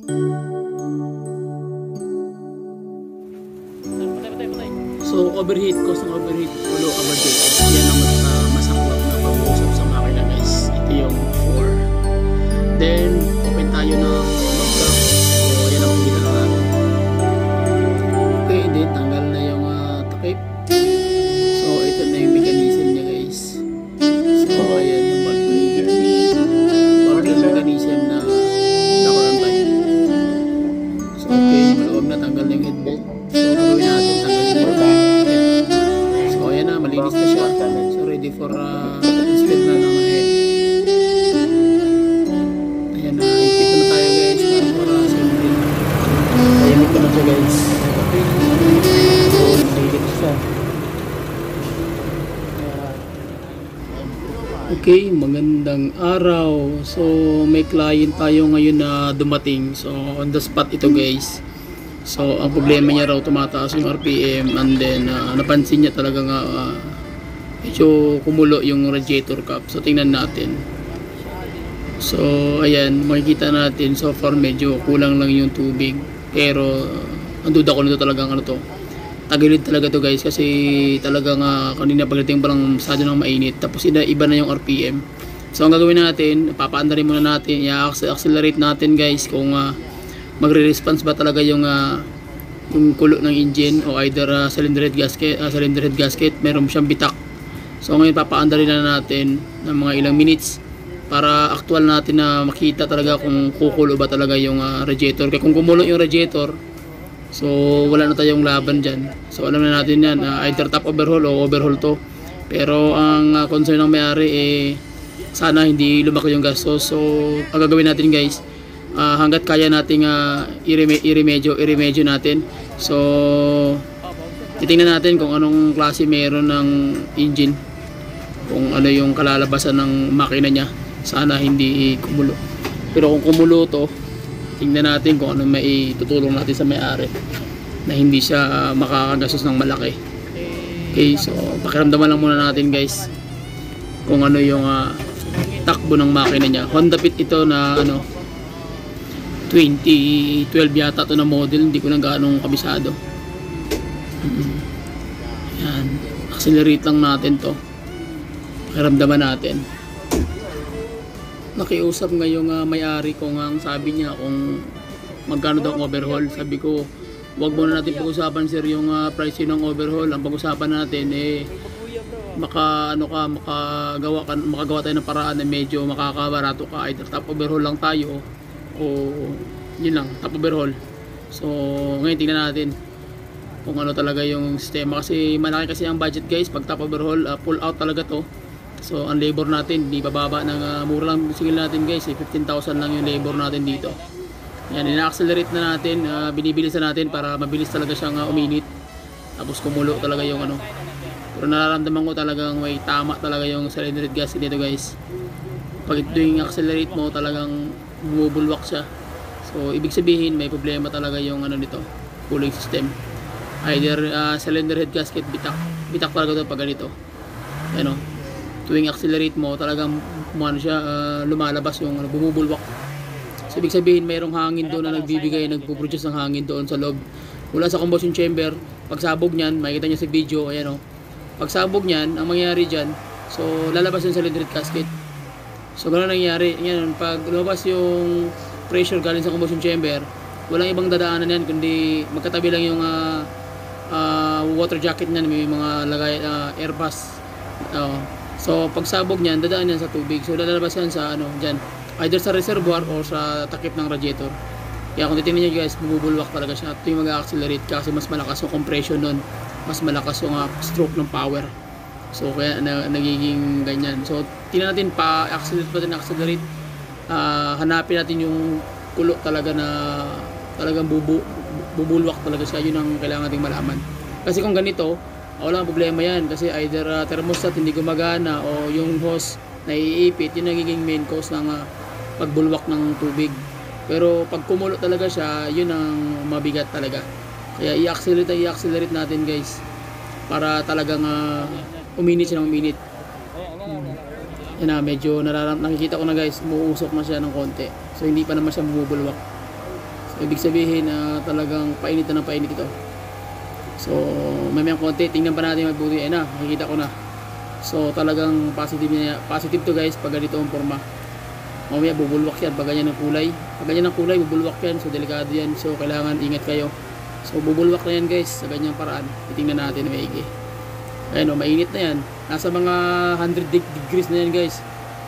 So overheat, cause ng overheat, ulo overheat. Yan ang masaklap na pag-uusap sa makina guys. Ito yung 4. Then open tayo ng lockdown. So yan ang makikita na natin. Okay, then tanggal na yung takip. So ito na yung mechanism niya guys. So ayan yung ball mechanism na nakuran tayo. So okay, malawag na tanggal na yung head bolt. So gawin natin tanggalin yung head. So ayan na, malinis na siya. So ready for install na ng head. Ayan na, ipit na tayo guys para assembly. Ayan ito na siya guys. So malinis siya. Okay, magandang araw. So may client tayo ngayon na dumating. So on the spot ito guys. So ang problema niya raw, tumataas yung RPM, and then napansin niya talaga nga medyo kumulo yung radiator cap. So tingnan natin. So ayan, makikita natin so far medyo kulang lang yung tubig. Pero ang duda ko nito talagang ano to, tagilid talaga to guys, kasi talagang kanina pagdating pa lang masyado nang mainit, tapos iba na yung RPM. So ang gagawin natin, papaandarin muna natin, i-accelerate natin guys kung magre-response ba talaga yung kulo ng engine, o either cylinder head gasket, meron siyang bitak. So ngayon papaandarin na natin ng mga ilang minutes para actual natin na makita talaga kung kukulo ba talaga yung radiator. Kaya kung kumulo yung radiator, so wala na tayong laban dyan. So alam na natin yan, either top overhaul o overhaul to. Pero ang concern ng may-ari sana hindi lumaki yung gastos. So ang gagawin natin guys, hanggat kaya nating i-remedyo natin. So titingnan natin kung anong klase meron ng engine, kung ano yung kalalabasan ng makina niya. Sana hindi kumulo. Pero kung kumulo to, tingnan natin kung ano may tutulong natin sa may-ari na hindi siya makakagastos ng malaki. Okay, so pakiramdaman lang muna natin guys kung ano yung takbo ng makina niya. Honda Fit ito na 2012 yata ito na model, hindi ko lang gaano kabisado. Yan, accelerate lang natin to, pakiramdaman natin. Nakiusap ngayong may-ari ko, ang sabi niya kung magkano daw ang overhaul. Sabi ko, wag muna natin pag-usapan sir yung price ng overhaul. Ang pag-usapan natin makagawa tayo ng paraan na medyo makakabarato ka. Either top overhaul lang tayo o yun lang, top overhaul. So ngayon tingnan natin kung ano talaga yung sistema, kasi malaki kasi ang budget guys pag top overhaul. Pull out talaga to. So ang labor natin di bababa ng mura lang singil natin guys, 15,000 lang yung labor natin dito. Yan, ina-accelerate na natin, binibilisan natin para mabilis talaga siyang uminit, tapos kumulo talaga yung pero nararamdaman ko talagang may tama talaga yung cylinder head gasket dito guys. Pag ito yung accelerate mo, talagang bumubulwak siya. So ibig sabihin may problema talaga yung nito, cooling system. Either cylinder head gasket, bitak talaga to pag ganito. Tuwing accelerate mo, talagang lumalabas yung bumubulwak. So ibig sabihin mayroong hangin doon na nagpo-produce ng hangin doon sa loob mula sa combustion chamber. Pagsabog niyan, makikita niyo sa video, ayan pagsabog niyan, ang mangyayari diyan, so lalabas yung cylinder head gasket. So ganoon nangyayari. Yan, pag lumabas yung pressure galing sa combustion chamber, walang ibang dadaanan yan kundi magkatabi lang yung water jacket niyan, may mga lagay air pass. So pagsabog niyan, dadaan yan sa tubig. So lalabas yan sa diyan, either sa reservoir or sa takip ng radiator. Kaya kung titingnan niyo guys, bubulwak talaga siya. Ito yung mag-accelerate kasi mas malakas yung compression nun, mas malakas yung stroke ng power. So kaya nagiging ganyan. So tingnan natin, accelerate. Hanapin natin yung kulo talaga na talagang bubulwak talaga siya. Yun ang kailangan nating malaman. Kasi kung ganito, walang problema yan, kasi either thermostat hindi gumagana o yung hose naiipit, yun nagiging main cause ng pagbulwak ng tubig. Pero pag kumulo talaga siya, yun ang mabigat talaga. Kaya i-accelerate natin guys para talagang uminit siya ng uminit. Yan na, medyo nakikita ko na guys, umuusok na siya ng konti. So hindi pa naman siya bumubulwak. Ibig sabihin na talagang painit na ng painit ito. So mamayang konti, tingnan pa natin mabuti. Ayun na, makikita ko na. So talagang positive to guys pag ganito ang forma. Mamaya bubulwak yan pag ganyan ang kulay. Pag ganyan ang kulay, bubulwak yan. So delikado yan. So kailangan ingat kayo. So bubulwak na yan guys sa ganyang paraan. Titingnan natin maigi. Ayun o, mainit na yan. Nasa mga 100 degrees na yan guys.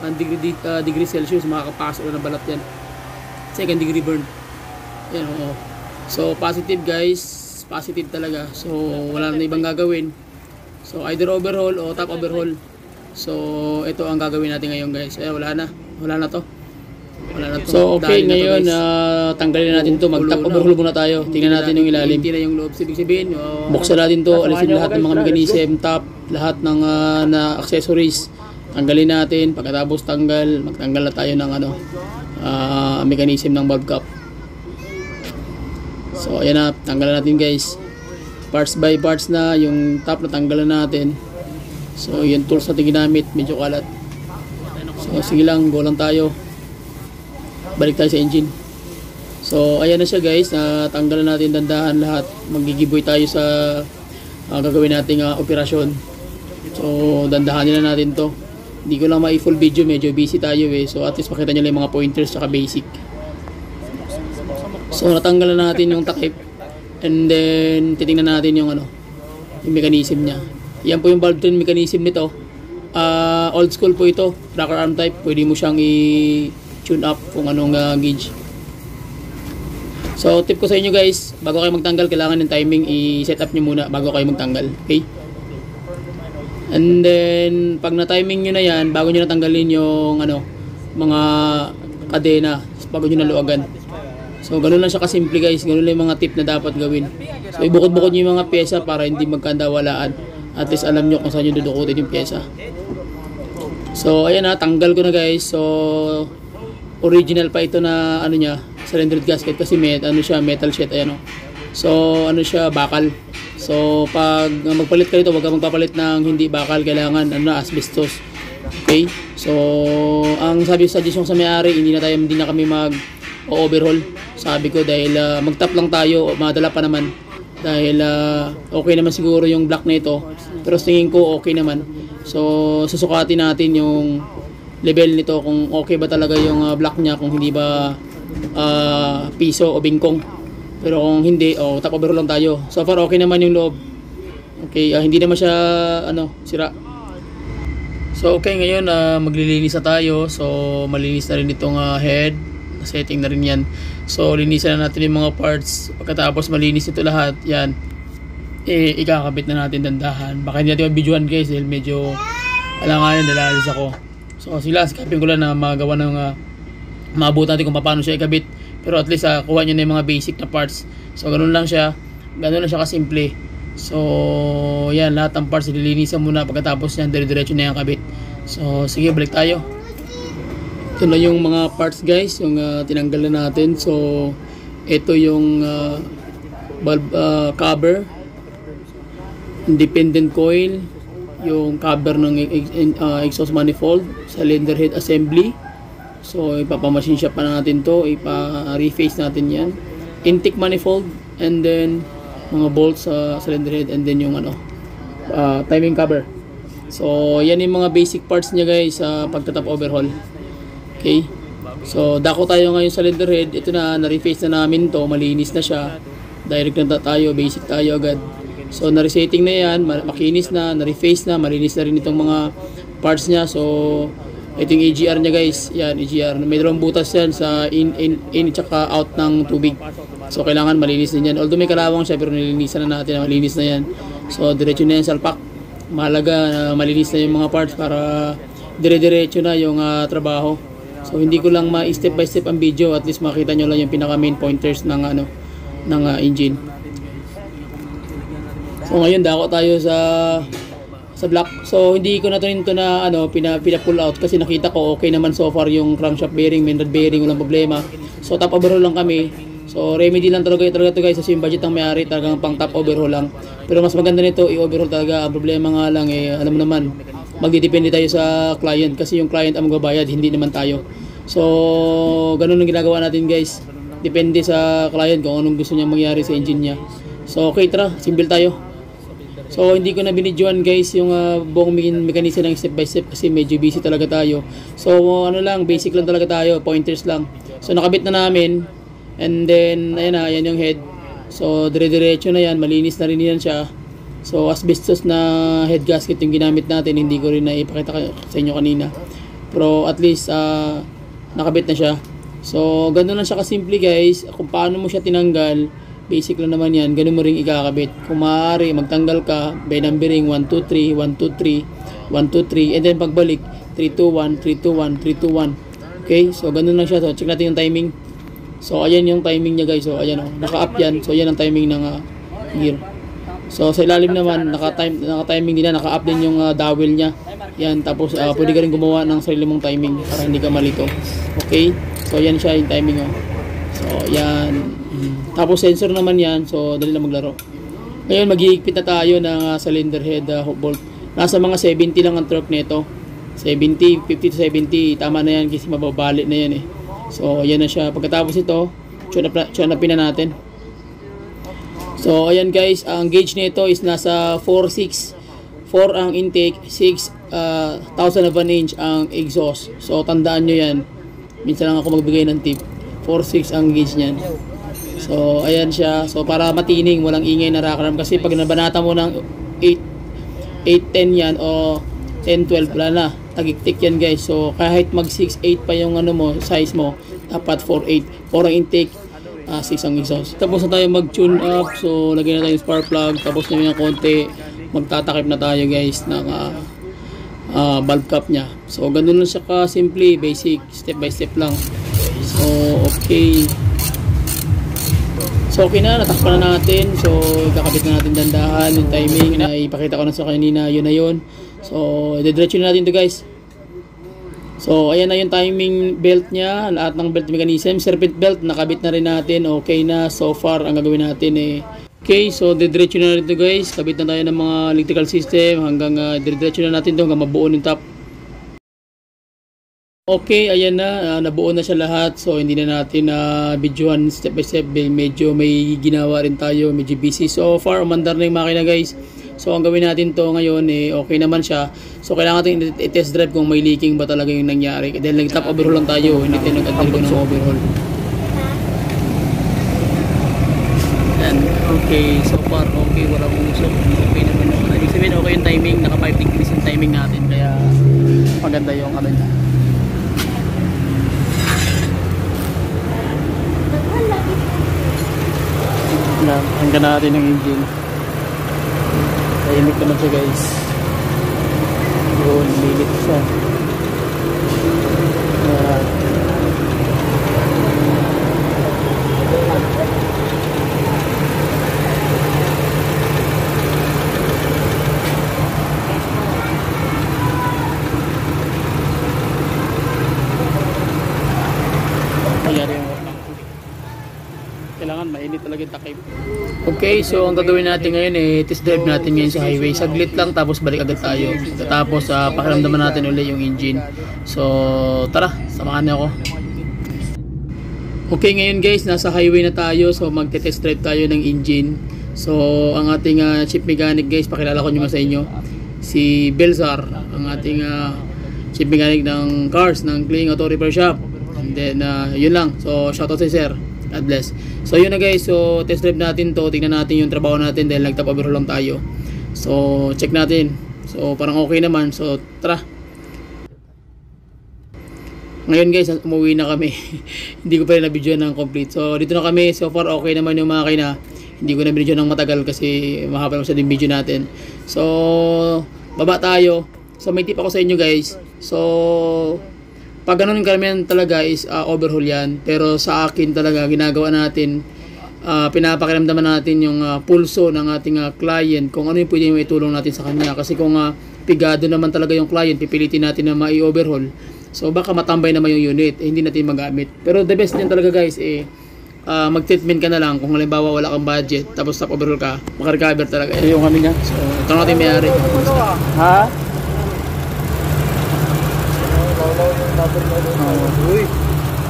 1 degree Celsius, makakapasok na ng balat yan. Second degree burn. Yan o. So positive guys, positive talaga. So wala na ibang gagawin. So either overhaul o top overhaul. So ito ang gagawin natin ngayon guys. Wala na to. So okay, ngayon tanggalin natin to, mag top overhaul muna tayo. Tingnan natin yung ilalim. Hindi na yung loob, ibig sabihin buksan natin to, alisin lahat ng mga mechanism, top, lahat ng na accessories. Tanggalin natin, pagkatapos magtanggal na tayo ng mechanism ng valve cap. So ayan na, tanggalan natin guys. Parts by parts na, yung top na tanggalan natin. So yung tools natin ginamit, medyo kalat. So sige lang, go lang tayo. Balik tayo sa engine. So ayan na siya guys, tanggalan natin dandahan lahat. Magigiboy tayo sa gagawin nating operasyon. So dandahanin na natin to. Hindi ko lang ma-full video, medyo busy tayo so at least makita nyo lang yung mga pointers tsaka basic. So natanggalan natin yung takip, and then titingnan natin yung yung mechanism nya. Yan po yung valve train mechanism nito. Old school po ito, rocker arm type. Pwede mo siyang i-tune up kung anong gauge. So tip ko sa inyo guys, bago kayo magtanggal, kailangan ng timing i-set up nyo muna bago kayo magtanggal. Okay? And then pag na-timing nyo na yan, bago nyo natanggalin yung mga kadena, bago nyo naluagan. So ganun lang siya kasimple guys, ganun lang yung mga tip na dapat gawin. So ibukod-bukod nyo yung mga pyesa para hindi magkandawalaan. At least alam nyo kung saan nyo dudukutin yung pyesa. So ayan tanggal ko na guys. So original pa ito na cylinder gasket kasi metal sheet, ayan So siya, bakal. So pag magpalit ka nito, huwag ka magpapalit ng hindi bakal, kailangan asbestos. Okay? So ang suggestion sa may-ari, hindi na kami mag-overhaul. Sabi ko dahil mag-top lang tayo, madala pa naman. Dahil okay naman siguro yung block na ito. Pero tingin ko okay naman. So susukatin natin yung level nito kung okay ba talaga yung block niya, kung hindi ba piso o bingkong. Pero kung hindi, top overhaul lang tayo. So far okay naman yung loob. Okay, hindi naman siya sira. So okay, ngayon maglilinis na tayo. So malinis na rin itong head. Setting na rin yan. So linisan na natin yung mga parts. Pagkatapos malinis ito lahat, yan, ikakabit na natin dandahan. Baka hindi natin mabidyoan guys dahil medyo alanganin, dalalis ako. So sila, sikapin ko lang na magawa ng maabutan natin kung paano siya ikabit. Pero at least kuha nyo na yung mga basic na parts. So ganun lang siya kasimple. So yan, lahat ng parts ililinisan muna. Pagkatapos yan, dire-diretso na yung kabit. So sige, balik tayo. Ito na yung mga parts guys, yung tinanggal na natin. So ito yung valve cover, independent coil, yung cover ng exhaust manifold, cylinder head assembly. So ipapamachine shop pa natin to, ipa-reface natin yan, intake manifold, and then mga bolts sa cylinder head, and then yung timing cover. So yan yung mga basic parts niya guys sa pagtatap overhaul. Okay, so dako tayo ngayon sa cylinder head. Ito na-reface na namin to, malinis na siya, direct na tayo, basic tayo agad. So na-resetting na yan, makinis na, na-reface na, malinis na rin itong mga parts niya. So ito yung EGR niya guys, yan EGR, may dalawang butas yan sa in tsaka out ng tubig. So kailangan malinis din yan, although may kalawang siya pero nilinisan na natin, malinis na yan. So diretso na yan salpak. Mahalaga na malinis na yung mga parts para dire-diretso na yung trabaho. So hindi ko lang ma-step by step ang video, at least makita nyo lang yung pinaka main pointers ng engine. So ngayon dako tayo sa block. So hindi ko na ito na pina-pull out kasi nakita ko okay naman so far yung crankshaft bearing, main rod bearing, walang problema. So top overhaul lang kami. So remedy lang talaga ito guys, kasi yung budget ng may-ari talagang pang top overhaul lang. Pero mas maganda nito i-overhaul talaga. Ang problema nga lang alam mo naman, magdidepende tayo sa client kasi yung client ang magbabayad, hindi naman tayo. So ganun ang ginagawa natin guys. depende sa client kung anong gusto niya mangyari sa engine niya. So okay, tara, simple tayo. So hindi ko na binidyoan guys yung buong mechanism ng step by step kasi medyo busy talaga tayo. So ano lang, basic lang talaga tayo, pointers lang. So nakabit na namin, and then ayan na, ayan yung head. So dire-diretso na yan, malinis na rin yan siya. So asbestos na head gasket yung ginamit natin, hindi ko rin na ipakita sa inyo kanina. Pero at least nakabit na siya. So ganoon lang siya kasimple guys. Kung paano mo siya tinanggal, basic lang naman yan, ganun mo rin ikakabit. Kung maaari, magtanggal ka by numbering 1, 2, 3, 1, 2, 3, 1, 2, 3, and then pagbalik 3, 2, 1, 3, 2, 1, 3, 2, 1. Okay, so ganun lang siya. So check natin yung timing. So ayan yung timing niya guys. So ayan o, naka-up yan. So ayan ang timing ng gear. So sa ilalim naman, naka-timing din yan, naka-up din yung dowel niya. Yan, tapos pwede ka rin gumawa ng sarili mong timing para hindi ka malito. Okay, so yan siya yung timing o. So yan. Tapos sensor naman yan, so dali na maglaro. Ngayon mag-iigpit na tayo ng cylinder head bolt. Nasa mga 70 lang ang torque nito. 70, 50 to 70, tama na yan kasi mababalik na yan eh. So ayan na siya. Pagkatapos ito, tune-upin na natin. So ayan guys, ang gauge nito is nasa 4.6. 4 ang intake, 6,000 of an inch ang exhaust. So tandaan nyo yan. Minsan lang ako magbigay ng tip. 4.6 ang gauge niyan. So ayan siya. So para matining, walang ingay na rocker arm. Kasi pag nabanata mo ng 8.10 yan o 10.12, wala na. Tagiktik yan guys. So kahit mag 6.8 pa yung ano mo, size mo, dapat 4.8. 4 ang intake, 6 ang exhaust. Tapos na tayo mag tune up. So lagyan na tayo yung spark plug. Tapos na yung konti, magtatakip na tayo guys ng valve cap nya. So ganun lang siya ka simple, basic, step by step lang. So okay. So okay na, natakpan na natin. So kakabit na natin dandahan yung timing na ipakita ko na sa kanina, yun na yun. So didiretso na natin to guys. So ayan na yung timing belt nya, lahat ng belt mechanism, serpent belt nakabit na rin natin. Okay na, so far ang gagawin natin okay, so didiretso na rin to guys. Kabit na tayo ng mga electrical system hanggang didiretso na natin to hanggang mabuo yung top. Okay, ayan na, nabuo na siya lahat. So hindi na natin videoan step by step. Medyo may ginawa rin tayo, medyo busy. So far, umandar na yung makina guys. So ang gawin natin to ngayon okay naman siya. So kailangan natin i-test drive kung may leaking ba talaga yung nangyari. Dahil nag-top overhaul lang tayo, hindi tayo nag-undergo ng overhaul. And okay, so far okay, walang usok. Okay naman naman. Ibig sabihin okay yung timing, naka 5 degrees yung timing natin. Kaya maganda yung ano niya. Hanggang natin ng engine. Tahimik naman siya guys. Yun, lilit siya. Kailangan mainit talaga yung takip. Okay, so ang gagawin natin ngayon test drive natin ngayon sa highway. Saglit lang tapos balik agad tayo. Tapos pakiramdaman natin ulit yung engine. So tara, samahan niyo ako. Okay, ngayon guys, nasa highway na tayo. So magte-test drive tayo ng engine. So ang ating chief mechanic guys, pakilala ko nyo sa inyo. Si Belzar, ang ating chief mechanic ng cars ng Kling Auto Repair Shop. And then yun lang. So shoutout sa sir. God bless. So yun na guys, so test drive natin to, tingnan natin yung trabaho natin dahil nag-top overhaul lang tayo. So check natin. So parang okay naman. So tara. Ngayon guys, umuwi na kami. Hindi ko pa rin na-video ng complete. So dito na kami. So far okay naman yung makina. Hindi ko na-video ng matagal kasi mahaba naman sa video natin. So baba tayo. So may tip ako sa inyo guys. So pag ganun yung karamihan talaga is overhaul yan. Pero sa akin talaga ginagawa natin, pinapakiramdaman natin yung pulso ng ating client, kung ano yung pwede yung itulong natin sa kanya. Kasi kung pigado naman talaga yung client, pipilitin natin na ma-overhaul, so baka matambay naman yung unit, hindi natin magamit. Pero the best din talaga guys mag-treatment ka na lang. Kung halimbawa wala kang budget tapos top overhaul ka, maka-recover talaga. Ito yung kami niya. So ito natin may-ari. Ha? Uy,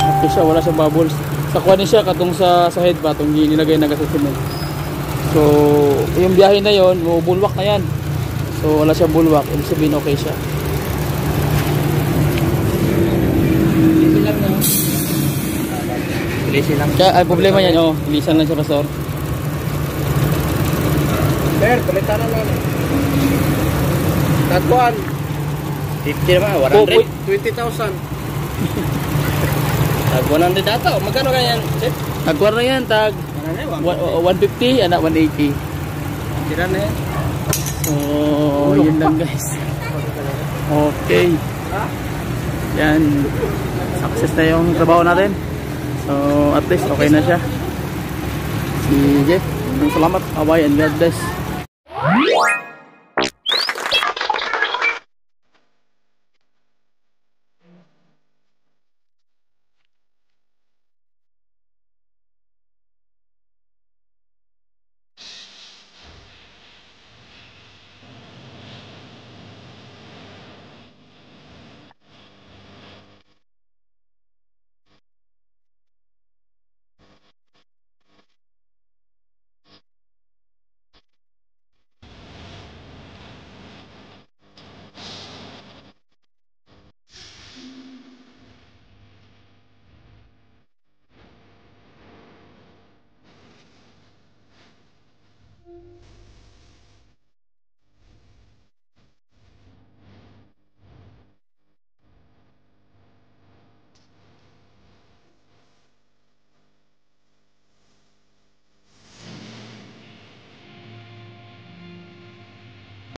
okay siya, wala siyang bubbles. Sa kuha siya katong sa head ba itong nilagay na gas sa cement. So yung biyahe na yon, bulwak na yan. So wala siya bulwak, ibig sabihin okay siya. Easy lang no. Easy lang. Kaya ay problema yan, oh, ilisan lang siya pastor. Sir, palitan na lang. Tagpuan. 50 naman, 100. 20,000. Tag 100 ata, magkano ganyan? Tagkuha na yan, tag 150, anak 180. Tira na yan. So, yun lang guys. Okay. Yan. Success na yung trabaho natin. So, at least okay na siya. Sige. Salamat. Bye and God bless.